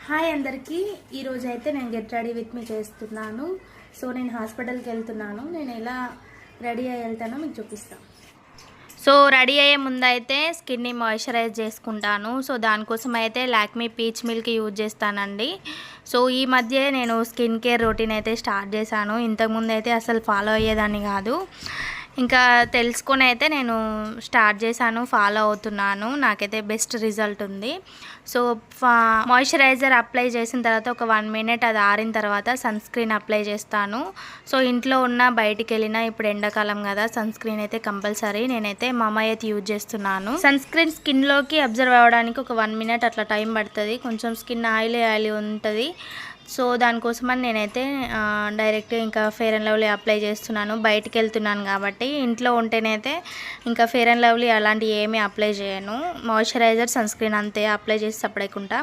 Hi అందరికీ ఈరోజు అయితే నేను గెట్ రెడీ విత్ మీ చేస్తున్నాను. సో నేను హాస్పిటల్కి వెళ్తున్నాను. నేను ఎలా రెడీ అయ్యి వెళ్తానో మీకు చూపిస్తాను. సో రెడీ అయ్యే ముందు అయితే స్కిన్ని మాయిశ్చరైజ్ చేసుకుంటాను. సో దానికోసం అయితే లాక్మీ పీచ్ మిల్క్ యూజ్ చేస్తానండి. సో ఈ మధ్య నేను స్కిన్ కేర్ రొటీన్ అయితే స్టార్ట్ చేశాను. ఇంతకుముందు అయితే అసలు ఫాలో అయ్యేదాన్ని కాదు. ఇంకా తెలుసుకొని అయితే నేను స్టార్ట్ చేశాను, ఫాలో అవుతున్నాను. నాకైతే బెస్ట్ రిజల్ట్ ఉంది. సో మాయిశ్చరైజర్ అప్లై చేసిన తర్వాత ఒక 1 మినిట్ అది ఆరిన తర్వాత సన్ స్క్రీన్ అప్లై చేస్తాను. సో ఇంట్లో ఉన్న బయటికి వెళ్ళినా ఇప్పుడు ఎండాకాలం కదా, సన్ స్క్రీన్ అయితే కంపల్సరీ. నేనైతే మామాయత్ యూజ్ చేస్తున్నాను. సన్ స్క్రీన్ స్కిన్లోకి అబ్జర్వ్ అవ్వడానికి ఒక 1 మినిట్ అట్లా టైం పడుతుంది. కొంచెం స్కిన్ ఆయిలీ ఉంటుంది. సో దానికోసమని నేనైతే డైరెక్ట్ ఇంకా ఫెయిర్ అండ్ లవ్లీ అప్లై చేస్తున్నాను. బయటికి వెళ్తున్నాను కాబట్టి. ఇంట్లో ఉంటేనైతే ఇంకా ఫెయిర్ అండ్ లవ్లీ అలాంటివి ఏమీ అప్లై చేయను. మాయిశ్చరైజర్, సన్ స్క్రీన్ అంతే అప్లై చేసి సపడేకుంటా.